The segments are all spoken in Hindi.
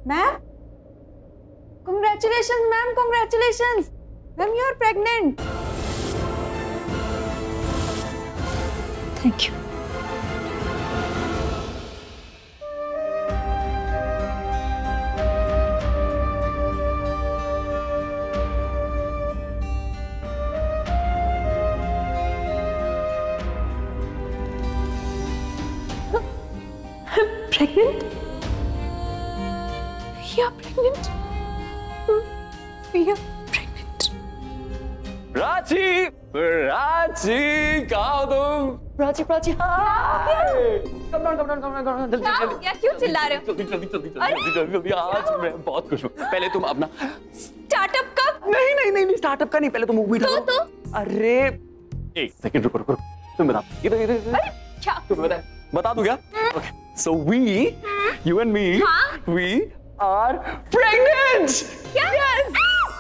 Ma'am, congratulations ma'am, congratulations ma'am, you are pregnant. Thank you. Pregnant? We are pregnant. We are pregnant. Prachi, Prachi, कहाँ हो तुम? प्राची, प्राची, हाय! Come down, come down, come down, come down. क्या हो गया? क्यों चिल्ला रहे हो? जल्दी, जल्दी, जल्दी, जल्दी, जल्दी, जल्दी, आज मैं बहुत खुश हूँ। पहले तुम अपना स्टार्टअप कब? नहीं, नहीं, नहीं, स्टार्टअप का नहीं, पहले तुम मूवी तो अरे एक सेकंड रुको, रुको, तुम बता, इधर, अरे क्या? तुम बता दूं क्या? Okay, so you and me, we are pregnant. क्या? Yes.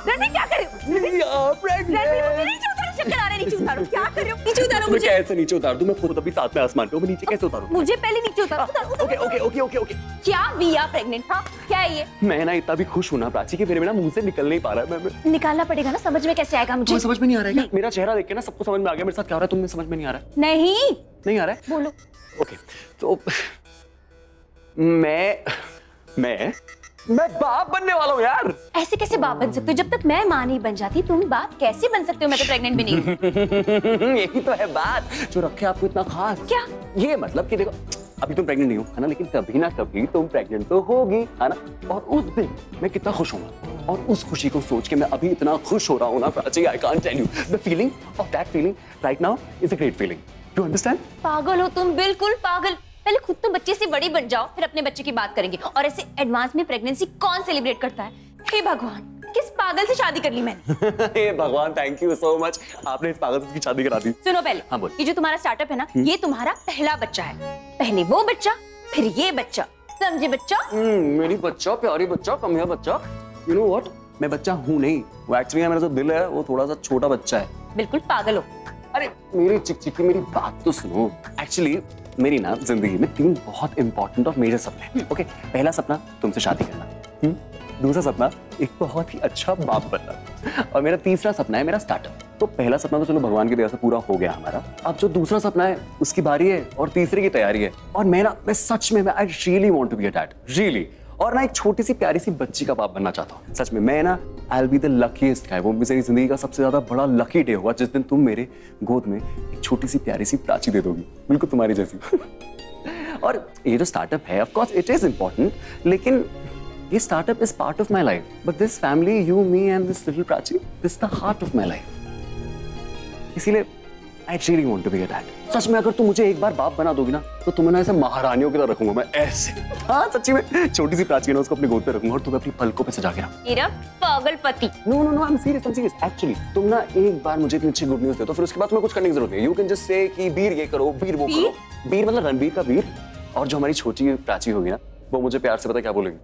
रणबीर क्या कर रहे हो? We are pregnant. रणबीर मुझे नीचे उतारो, चक्कर आ रहे हैं, नीचे उतारो। क्या कर रहे हो? नीचे उतारो मुझे। मैं कैसे नीचे उतार दूं? मैं खुद अभी साथ में आसमान पे हूँ, मैं नीचे कैसे उतारूं? मुझे पहले नीचे उतारो। Okay, okay, okay, okay, okay. क्या we are pregnant? हाँ, क्या है ये? मैं ना इतना भी खुश हूँ ना प्राची कि मेरे ना मुंह से निकल नहीं पा रहा है। मैं निकालना पड़ेगा ना, समझ में कैसे आएगा मुझे? तुम्हें समझ में नहीं आ रहा है क्या? मेरा चेहरा देख के ना सबको समझ में आ गया मेरे साथ क्या हो रहा है, तुम्हें समझ में नहीं आ रहा है? नहीं आ रहा है? बोलो। ओके, तो मैं बाप बनने वाला हूँ यार। ऐसे कैसे बाप बन सकते हो? जब तक मैं माँ नहीं बन जाती तुम बाप कैसे बन सकते हो? मैं तो प्रेग्नेंट भी नहीं हूँ। यही तो है बात जो रखे आपको इतना खास। क्या? ये मतलब कि देखो अभी तुम प्रेग्नेंट नहीं हो है ना, लेकिन कभी ना कभी तुम प्रेग्नेंट तो होगी है ना, और उस दिन मैं कितना खुश होऊंगा, और उस खुशी को सोच के मैं अभी इतना खुश हो रहा हूँ ना Prachi, I can't tell you the feeling of that feeling right now is a great feeling. Do understand? पागल हो तुम, बिल्कुल पागल। पहले खुद तो बच्चे से बड़ी बन जाओ, फिर अपने बच्चे की बात करेंगे। और ऐसे एडवांस में प्रेगनेंसी कौन सेलिब्रेट करता है? हे भगवान, किस पागल से शादी कर ली मैंने। हे भगवान, थैंक यू सो मच, आपने इस पागल से शादी करा दी। सुनो पहले, हाँ बोल। ये जो तुम्हारा स्टार्टअप है ना, ये तुम्हारा पहला बच्चा है। पहले वो बच्चा, फिर ये बच्चा, समझे बच्चा? मेरी बच्चा, प्यारी बच्चा, कमिया बच्चा। यू नो व्हाट, मैं बच्चा हूँ नहीं, वो एक्चुअली मेरा जो दिल है वो थोड़ा सा छोटा बच्चा है। बिल्कुल पागल हो। अरे मेरी चिकचिकी, मेरी बात तो सुनो। एक्चुअली मेरी ना जिंदगी में 3 बहुत इंपॉर्टेंट और मेजर सपने हैं। ओके, पहला सपना तुमसे शादी करना, दूसरा सपना एक बहुत ही अच्छा बाप बनना, और मेरा तीसरा सपना है मेरा स्टार्टअप। तो पहला सपना तो चलो भगवान की दया से पूरा हो गया हमारा, अब जो दूसरा सपना है उसकी बारी है, और तीसरे की तैयारी है। और मैं सच में I really want to be a dad, really. और ना एक छोटी सी प्यारी सी बच्ची का बाप बनना चाहता हूँ सच में। मैं ना I will be the luckiest guy. वो मेरी जिंदगी का सबसे ज्यादा बड़ा लकी डे होगा जिस दिन तुम मेरे गोद में एक छोटी सी प्यारी सी प्राची दे दोगी, बिल्कुल तुम्हारी जैसी। और ये जो स्टार्टअप है of course it is important, लेकिन ये startup is part of my life, but this family, you, me and this little Prachi, this the heart of my life. इसीलिए I really want to be a dad. सच में अगर तुम मुझे एक बार बाप बना दोगी ना, तो तुम्हें ना ऐसे महारानियों की तरह रखूंगा मैं, ऐसे। हाँ सच्ची में, छोटी सी प्राची ना उसको अपने गोद पे रखूंगा और तुम्हें अपनी पलकों पे सजा के रखूंगा। मेरा पागलपति। No no no, I am serious actually. तुम ना एक बार मुझे इतनी अच्छी गुड न्यूज़ दे दो, फिर उसके बाद तुम्हें कुछ करने की जरूरत नहीं है। यू कैन जस्ट से कि वीर ये करो, वीर वो करो। वीर मतलब रणबीर का वीर। और जो हमारी छोटी प्राची होगी ना, वो मुझे प्यार से पता क्या बोलेगी?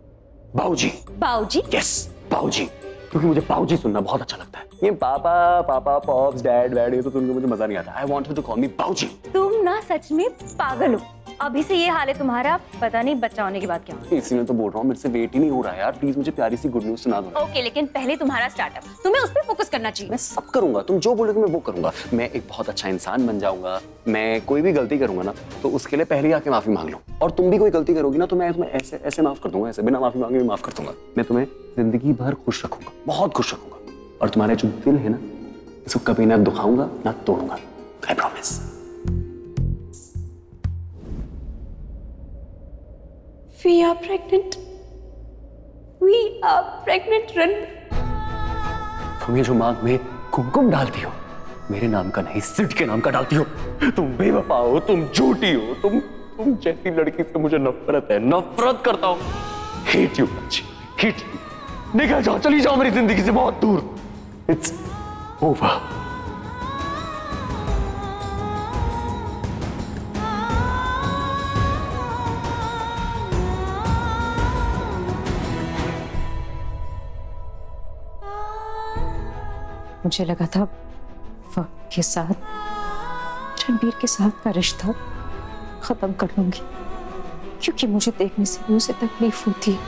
बाऊजी। बाऊजी? यस, बाऊजी। क्योंकि मुझे बाऊजी सुनना बहुत अच्छा लगता है। ये पापा पापा, पॉप्स, डैड वैड, ये तो सुनकर मुझे मजा नहीं आता। I want you to call me बाऊजी। तुम ना सच में पागल हो। अभी से ये हाल है तुम्हारा, पता नहीं बच्चा होने के बाद क्या होगा। इसीलिए तो बोल रहा हूँ, मेरे से वेट ही नहीं हो रहा है यार। प्लीज मुझे प्यारी सी गुड न्यूज़ सुना दो। ओके, लेकिन पहले तुम्हारा स्टार्टअप, तुम्हें उस पर फोकस करना चाहिए। मैं सब करूंगा, तुम जो बोलोगे मैं वो करूंगा। मैं एक बहुत अच्छा इंसान बन जाऊंगा। मैं कोई भी गलती करूंगा ना, तो उसके लिए पहले आके माफी मांग लो। और तुम भी कोई गलती करोगी ना, तो मैं तुम्हें ऐसे ऐसे माफ कर दूंगा, ऐसे बिना माफी मांगे भी माफ कर दूंगा। मैं तुम्हें जिंदगी भर खुश रखूंगा, बहुत खुश रखूंगा। और तुम्हारे जो दिल है ना, इसको कभी ना दुखाऊंगा ना तोड़ूंगा, I promise. We are pregnant. We are pregnant, Ranbir. तुम ये जो मांग में कुमकुम डालती हो, मेरे नाम का नहीं, सिड के नाम का डालती हो। तुम बेवफा हो, तुम झूठी हो, तुम जैसी लड़की से मुझे नफरत है, नफरत करता हूं। हेट यू बच्ची, हेट यू। निकल जाओ, चली जाओ मेरी जिंदगी से बहुत दूर। It's over. मुझे लगा था वक्त के साथ रणबीर के साथ का रिश्ता खत्म कर लूंगी, क्योंकि मुझे देखने से भी उसे तकलीफ होती है।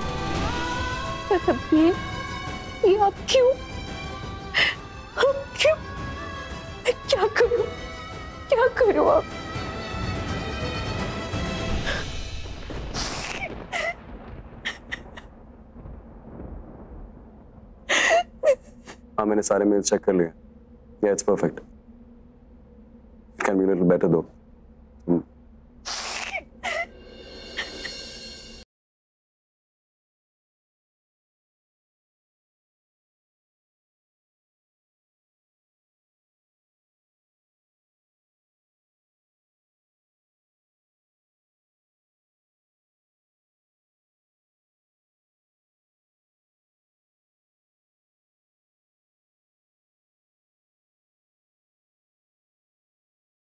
ये आप क्यों? क्या करूं आप? हाँ, मैंने सारे मेल चेक कर लिए। Yeah, it's perfect. It can be a little better though.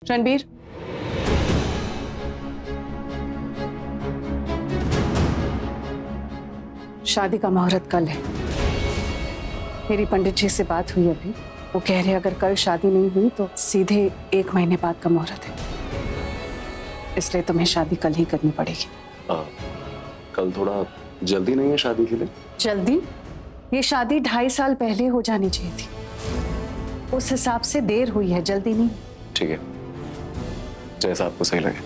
Ranbir, शादी का मुहूर्त कल है। मेरी पंडित जी से बात हुई अभी। वो कह रहे अगर कल शादी नहीं हुई तो सीधे 1 महीने बाद का मुहूर्त है, इसलिए तुम्हें शादी कल ही करनी पड़ेगी। कल थोड़ा जल्दी नहीं है शादी के लिए? जल्दी? ये शादी 2.5 साल पहले हो जानी चाहिए थी। उस हिसाब से देर हुई है, जल्दी नहीं। ठीक है, जैसा आपको सही लगे।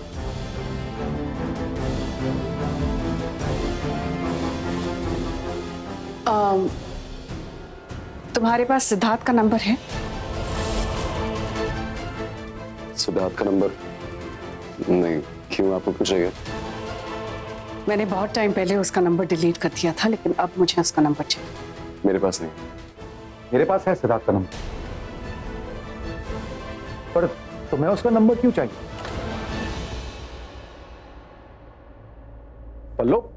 तुम्हारे पास सिद्धार्थ का नंबर है? सिद्धार्थ का नंबर नहीं। क्यों, आपको कुछ चाहिए? मैंने बहुत टाइम पहले उसका नंबर डिलीट कर दिया था, लेकिन अब मुझे उसका नंबर चाहिए। मेरे पास नहीं। मेरे पास है सिद्धार्थ का नंबर, पर तुम्हें उसका नंबर क्यों चाहिए? पल्लो,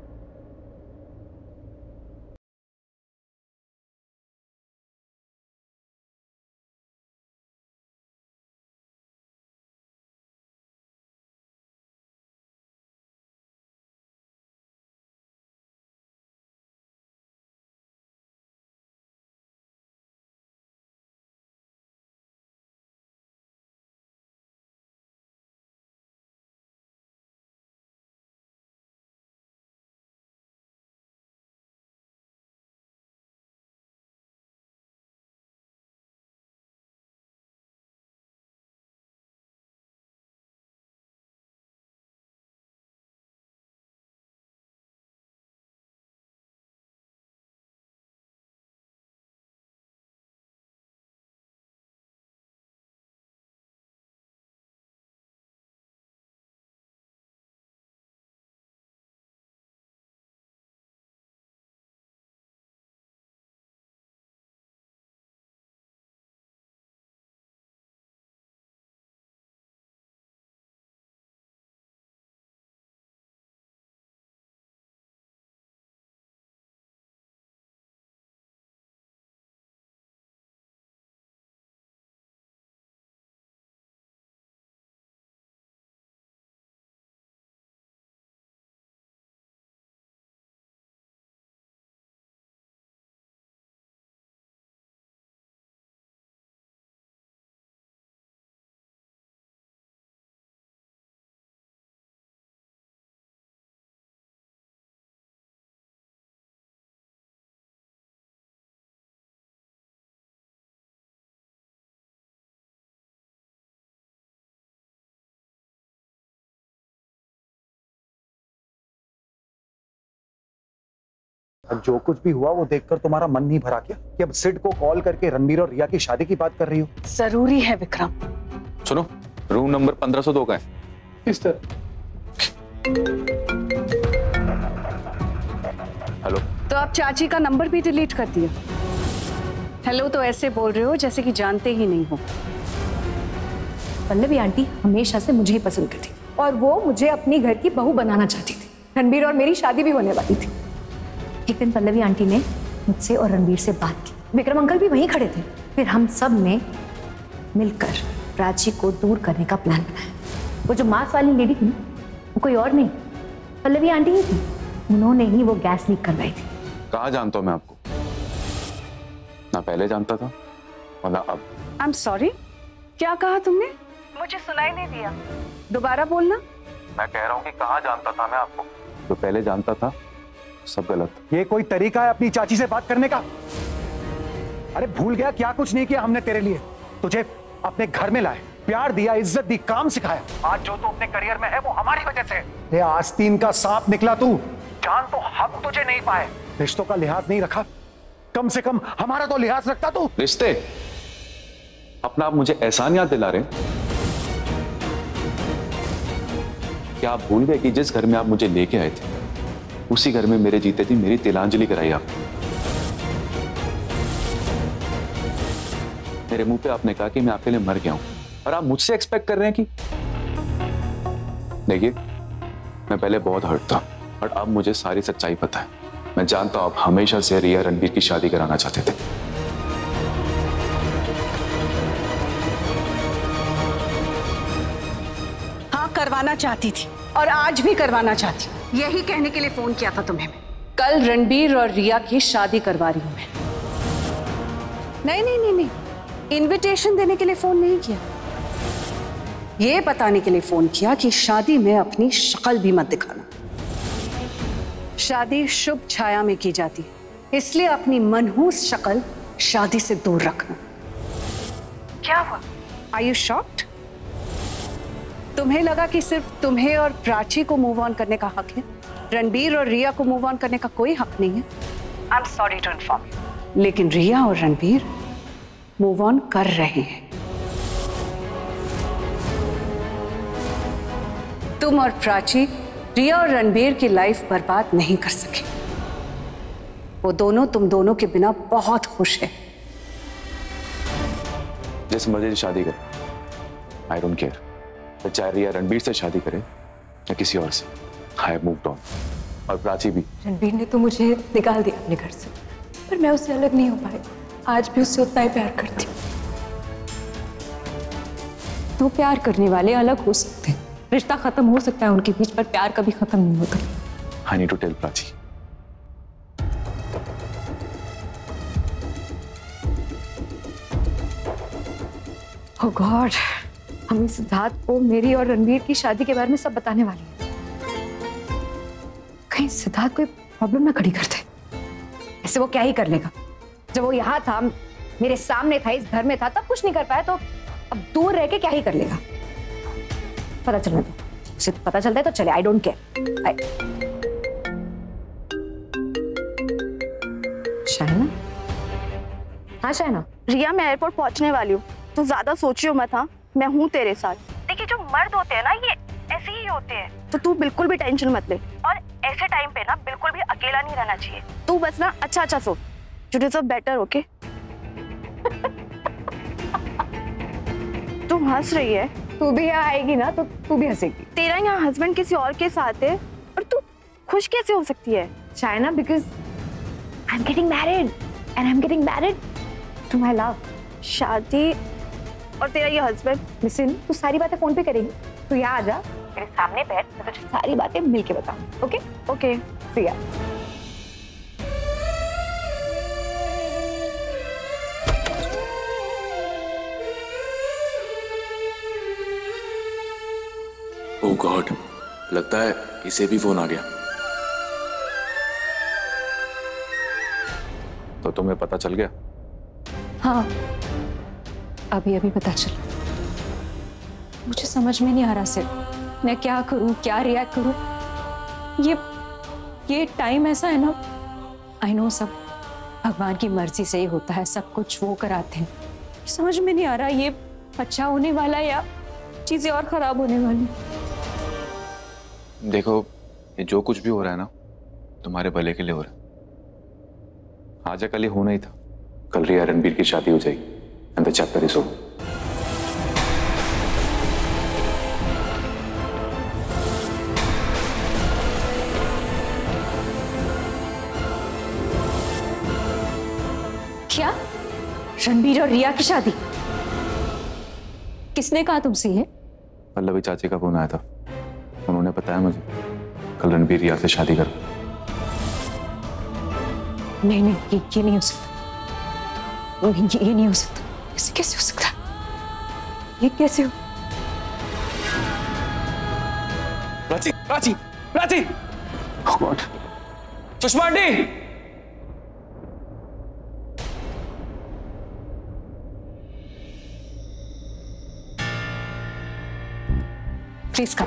अब जो कुछ भी हुआ वो देखकर तुम्हारा मन नहीं भरा क्या कि अब सिड को कॉल करके रणबीर और रिया की शादी की बात कर रही हो? जरूरी है विक्रम। सुनो, रूम नंबर 1502 का है। इस तरह। हेलो। तो आप चाची का नंबर भी डिलीट कर दिया? हेलो तो ऐसे बोल रहे हो जैसे कि जानते ही नहीं हो। पल्लवी आंटी हमेशा से मुझे ही पसंद करती और वो मुझे अपनी घर की बहू बनाना चाहती थी। रणबीर और मेरी शादी भी होने वाली थी। एक दिन पल्लवी आंटी ने मुझसे और रणबीर से बात की। विक्रम अंकल भी वहीं खड़े थे। फिर हम सब ने मिलकर प्राची को दूर करने का प्लान बनाया। वो जो मांस वाली लेडी थी वो कोई और नहीं, पल्लवी आंटी ही थी। उन्होंने ही वो गैस लीक करवाई थी। कहाँ जानता हूँ मैं आपको? ना पहले जानता था और ना अब। आई एम सॉरी, क्या कहा तुमने? मुझे सुनाई नहीं दिया, दोबारा बोलना। मैं कह रहा हूँ कि कहाँ जानता था मैं आपको? जो पहले जानता था सब गलत। ये कोई तरीका है अपनी चाची से बात करने का? अरे भूल गया क्या कुछ नहीं किया हमने तेरे लिए? तुझे अपने घर में लाए, प्यार दिया, इज्जत दी, काम सिखाया। आज जो तू अपने करियर में है वो हमारी वजह से है। ये आस्तीन का सांप निकला तू। जान तो हम तुझे नहीं पाए, रिश्तों का लिहाज नहीं रखा, कम से कम हमारा तो लिहाज रखता तू। रिश्ते? अपना आप मुझे एहसान याद दिला रहे हैं? क्या आप भूल गए कि जिस घर में आप मुझे लेके आए थे उसी घर में मेरे जीते थी मेरी तिलांजलि कराई आपने? मेरे मुंह पे आपने कहा कि मैं आपके लिए मर गया हूं और आप मुझसे एक्सपेक्ट कर रहे हैं कि... देखिए, मैं पहले बहुत हर्ट था और अब मुझे सारी सच्चाई पता है। मैं जानता हूं आप हमेशा से रिया रणबीर की शादी कराना चाहते थे। हाँ, करवाना चाहती थी और आज भी करवाना चाहती हूँ। यही कहने के लिए फोन किया था तुम्हें मैं। कल रणबीर और रिया की शादी करवा रही हूं मैं। नहीं नहीं नहीं नहीं, इनविटेशन देने के लिए फोन नहीं किया, ये बताने के लिए फोन किया कि शादी में अपनी शक्ल भी मत दिखाना। शादी शुभ छाया में की जाती है, इसलिए अपनी मनहूस शक्ल शादी से दूर रखना। क्या हुआ? Are you shocked? तुम्हें लगा कि सिर्फ तुम्हें और प्राची को मूव ऑन करने का हक है, रणबीर और रिया को मूव ऑन करने का कोई हक नहीं है। I am sorry to inform you, लेकिन रिया और रणबीर मूव ऑन कर रहे हैं। तुम और प्राची रिया और रणबीर की लाइफ बर्बाद नहीं कर सके। वो दोनों तुम दोनों के बिना बहुत खुश है। जिस मर्जी से शादी करे, आई डोंट केयर। चाहे रिया रणबीर से शादी करे या किसी और से, आई हैव मूव्ड ऑन। और प्राची भी। रणबीर ने तो मुझे निकाल दिया अपने घर से, पर मैं उससे अलग नहीं हो पाई। आज भी उससे उतना ही प्यार करती हूँ। तो प्यार करने वाले अलग हो सकते हैं, रिश्ता खत्म हो सकता है उनके बीच, पर प्यार कभी खत्म नहीं होता। I need to tell Prachi. Oh God, हम सिद्धार्थ को मेरी और रणबीर की शादी के बारे में सब बताने वाले हैं। कहीं सिद्धार्थ कोई प्रॉब्लम ना खड़ी कर दे। ऐसे वो क्या ही कर लेगा? जब वो यहाँ था, मेरे सामने था, इस घर में था, तब कुछ नहीं कर पाया, तो अब दूर रह के क्या ही कर लेगा? पता चलने दो, उसे पता चलता है तो चले, आई डोंट केयर। शायना? हाँ शायना। रिया, मैं एयरपोर्ट पहुंचने वाली हूँ, तो ज्यादा सोचियो मत। हाँ, मैं हूँ तेरे साथ। देखिए, जो मर्द होते हैं ना, ये ऐसे ही होते हैं, तो तू बिल्कुल भी टेंशन मत ले। और ऐसे टाइम पे ना बिल्कुल भी अकेला नहीं रहना चाहिए। तू बस ना अच्छा सोच, यू डिजर्व बेटर, ओके? तू हंस रही है। तू भी यहाँ आएगी ना तो तू भी हंसेगी। तेरा यहाँ हस्बैंड किसी और के साथ है और तू खुश कैसे हो सकती है? Shayna, because I am getting married and I am getting married to my love. शादी और तेरा ये हस्बैंड। लिसन, तू सारी बातें फोन पे करेगी, तू यहाँ आ जा, मेरे सामने बैठ, मैं तुझे सारी बातें मिलके बताऊं। ओके ओके, सी या। ओह गॉड, लगता है इसे भी फोन आ गया। तो तुम्हें पता चल गया? हाँ, अभी पता चला। मुझे समझ में नहीं आ रहा सिर्फ मैं क्या करूं, क्या रिएक्ट करूं। ये टाइम ऐसा है ना, आई नो सब भगवान की मर्जी से ही होता है, सब कुछ वो कराते हैं। समझ में नहीं आ रहा ये अच्छा होने वाला है या चीजें और खराब होने वाली। देखो, ये जो कुछ भी हो रहा है ना, तुम्हारे भले के लिए हो रहा है। आज या कल ही होना ही था। कल रिया रणबीर की शादी हो जाएगी and the chapter is over. क्या? रणबीर और रिया की शादी? किसने कहा तुमसे ये? पल्लवी चाची का फोन आया था, उन्होंने बताया मुझे कल रणबीर रिया से शादी कर। नहीं, ये नहीं हो सकता। ये नहीं हो सकता। ऐसे कैसे हो सकता? ये कैसे हो? Prachi, Prachi, Prachi! Oh God! Sushma aunty. Please come.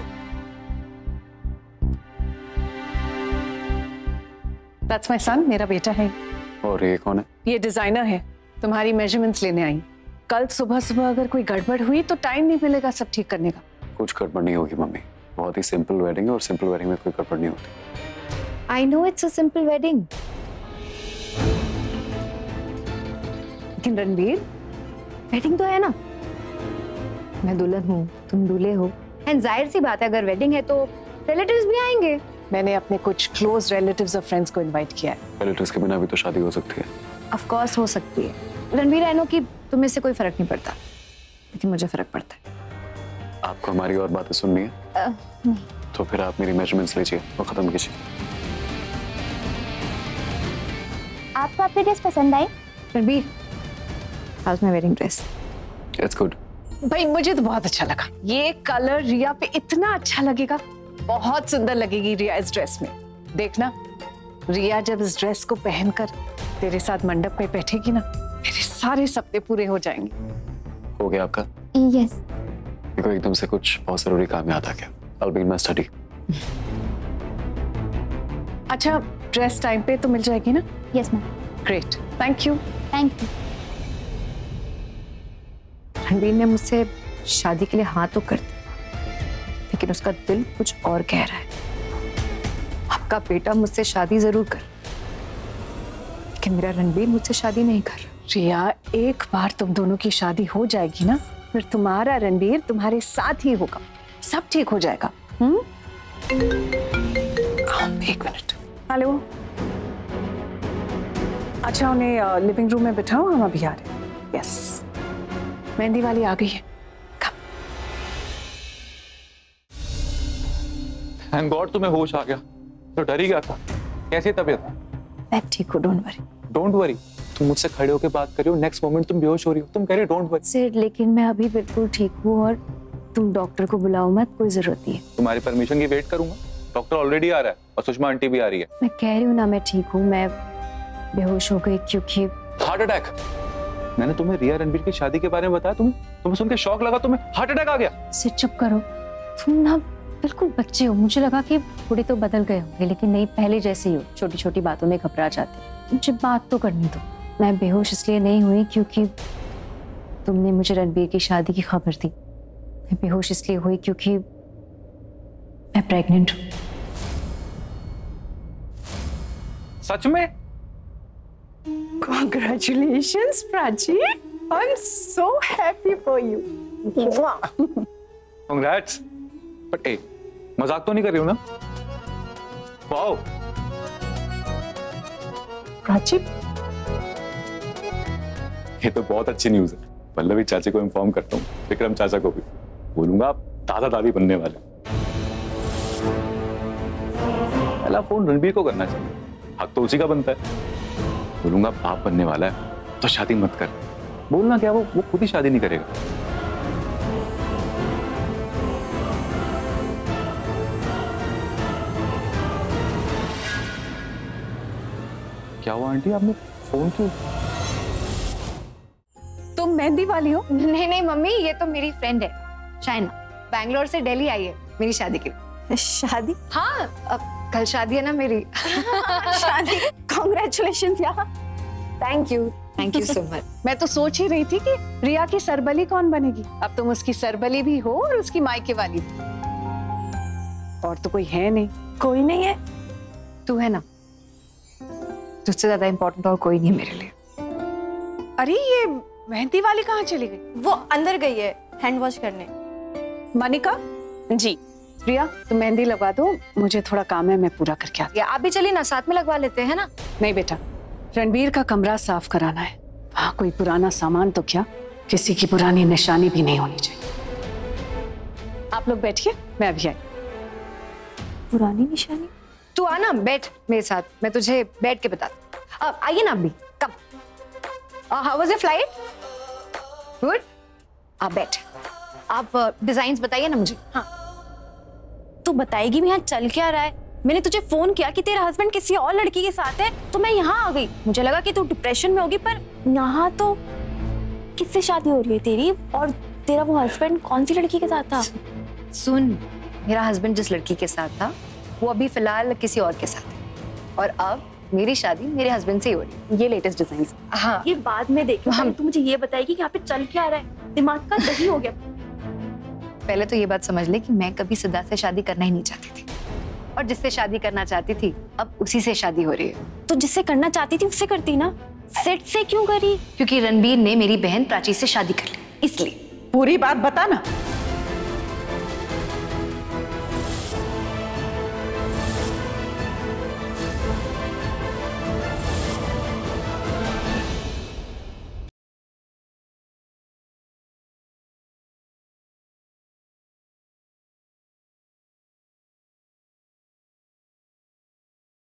That's my son, मेरा बेटा है। और ये कौन है? ये डिजाइनर है, तुम्हारी मेजरमेंट्स लेने आई। कल सुबह सुबह अगर कोई गड़बड़ हुई तो टाइम नहीं मिलेगा सब ठीक करने का। कुछ गड़बड़ नहीं होगी मम्मी, बहुत ही सिंपल वेडिंग है और सिंपल वेडिंग में कोई गड़बड़ नहीं होती। I know it's a simple wedding, लेकिन रणबीर वेडिंग तो है ना। मैं दुल्हन हूँ, तुम दूल्हे हो, एंड जाहिर सी बात है अगर वेडिंग है तो रिलेटिव्स भी आएंगे। मैंने अपने कुछ क्लोज रिलेटिव्स और फ्रेंड्स को इनवाइट किया है। रिलेटिव्स के बिना भी तो शादी हो सकती है। ऑफ कोर्स हो सकती है रणबीर, आई नो कि तुम्हें से कोई फर्क नहीं पड़ता, लेकिन मुझे फर्क पड़ता है। आपको हमारी और बातें सुननी है? तो फिर आप मेरी मेजरमेंट्स लीजिए और खत्म कीजिए। आपको आपकी ड्रेस पसंद आई? Ranbir, how's my wedding dress? It's good. भाई मुझे तो बहुत अच्छा लगा। ये कलर रिया पे इतना अच्छा लगेगा, बहुत सुंदर लगेगी रिया इस ड्रेस में। देखना रिया जब इस ड्रेस को पहनकर तेरे साथ मंडप पे बैठेगी ना, मेरे सारे सपने पूरे हो जाएंगे। हो गया आपका? यस। देखो एकदम से कुछ बहुत जरूरी काम याद आ गया। I'll be in my study. अच्छा, ड्रेस टाइम पे तो मिल जाएगी ना? Yes ma'am. Great, thank you. Thank you. Ranbir ने मुझसे शादी के लिए हाँ तो कर दी, लेकिन उसका दिल कुछ और कह रहा है। आपका बेटा मुझसे शादी जरूर कर, लेकिन मेरा रणबीर मुझसे शादी नहीं कर। रिया, एक बार तुम दोनों की शादी हो जाएगी ना, फिर तुम्हारा रणबीर तुम्हारे साथ ही होगा, सब ठीक हो जाएगा। एक मिनट। हेलो। अच्छा, उन्हें लिविंग रूम में बिठाओ, हम अभी आ रहे हैं। यस, मेहंदी वाली आ गई है। थैंक गॉड तुम्हें होश आ गया, तो डर ही गया था। कैसी तबीयत? मैं ठीक हूँ, डोंट वरी। डोंट वरी, तुम मुझसे खड़े होकर बात कर रही हो, नेक्स्ट मोमेंट तुम बेहोश हो रही हो, तुम कह रही हो डोंट वरी। सिर, लेकिन मैं अभी बिल्कुल ठीक हूँ और तुम डॉक्टर को बुलाओ मत, कोई जरूरत नहीं है। तुम्हारी परमिशन की वेट करूंगा, डॉक्टर ऑलरेडी आ रहा है और सुषमा आंटी भी आ रही है। मैं कह रही हूँ ना मैं ठीक हूँ, मैं बेहोश हो गई क्योंकि हार्ट अटैक। मैंने तुम्हें रिया रणबीर की शादी के बारे में बताया, तुम्हें सुन के शॉक लगा, तुम्हें हार्ट अटैक आ गया। सिर चुप करो, तुम ना बिल्कुल बच्चे हो। मुझे लगा कि थोड़ी तो बदल गए होंगे, लेकिन नहीं, पहले जैसे ही हो, छोटी छोटी बातों में घबरा जाते। मुझे बात तो करनी दो। मैं बेहोश इसलिए नहीं हुई क्योंकि तुमने मुझे रणबीर की शादी की खबर दी। मैं बेहोश इसलिए हुई क्योंकि मैं प्रेग्नेंट हूँ। सच में? Congratulations, Prachi. I'm so happy for you. Congrats. But ए, मजाक तो नहीं कर रही हो ना? वाओ। प्राची, ये तो बहुत अच्छी न्यूज़ है। पल्लवी चाची को इन्फॉर्म करता हूँ, विक्रम चाचा को भी बोलूंगा, आप दादा दादी बनने वाले। पहला फोन रणबीर को करना चाहिए, हक तो उसी का बनता है। बोलूंगा बाप बनने वाला है तो शादी मत कर। बोलना क्या, वो खुद ही शादी नहीं करेगा। क्या हुआ आंटी, आपने फोन क्यों? तुम मेहंदी वाली हो? नहीं नहीं मम्मी, ये तो मेरी फ्रेंड है शाइना, बैंगलोर से दिल्ली आई है मेरी शादी के लिए। शादी? हाँ, अब कल शादी है ना मेरी। शादी? कांग्रेचुलेशंस यार। Thank you so much. मैं तो सोच ही रही थी कि रिया की सरबली कौन बनेगी। अब तुम उसकी सरबली भी हो और उसकी मायके वाली भी। और तो कोई है नहीं। कोई नहीं है? तू है ना, तुझसे ज्यादा इम्पोर्टेंट और कोई नहीं है मेरे लिए। अरे ये मेहंदी वाली कहाँ चली गई? वो अंदर गई है हैंड वॉश करने। मनिका जी। रिया, तुम मेहंदी लगा दो, मुझे थोड़ा काम है, मैं पूरा करके आती या आप भी चलिए ना, साथ में लगवा लेते हैं ना। नहीं बेटा, रणबीर का कमरा साफ कराना है। वहाँ कोई पुराना सामान तो क्या, किसी की पुरानी निशानी भी नहीं होनी चाहिए। आप लोग बैठिए, मैं अभी आई। पुरानी निशानी? तू आना, बैठ मेरे साथ, मैं तुझे बैठ के बताती। अब आइए ना अभी, come. How was your flight? Good. आप बैठ, आप डिजाइन्स बताइए ना मुझे। हाँ, तू बताएगी भी यहाँ चल क्या रहा है? मैंने तुझे फोन किया कि तेरा हस्बैंड किसी और लड़की के साथ है, तो मैं यहाँ आ गई। मुझे लगा कि तू डिप्रेशन में होगी, पर यहाँ तो किससे शादी हो रही है तेरी? और तेरा वो हस्बैंड कौन सी लड़की के साथ था? सुन, मेरा हस्बैंड जिस लड़की के साथ था वो अभी फिलहाल किसी और के साथ है, और अब मेरी शादी मेरे हस्बैंड से ही हो रही है। ये लेटेस्ट डिजाइन। हाँ, ये बाद में देखो, हम तू मुझे ये बताएगी कि यहाँ पे चल क्या रहा है? दिमाग का दही हो गया। पहले तो ये बात समझ ले कि मैं कभी सिद्धार्थ से शादी करना ही नहीं चाहती थी, और जिससे शादी करना चाहती थी अब उसी से शादी हो रही है। तो जिससे करना चाहती थी उससे करती ना, सेट से क्यों करी? क्योंकि रणबीर ने मेरी बहन प्राची से शादी कर ली, इसलिए। पूरी बात बता ना।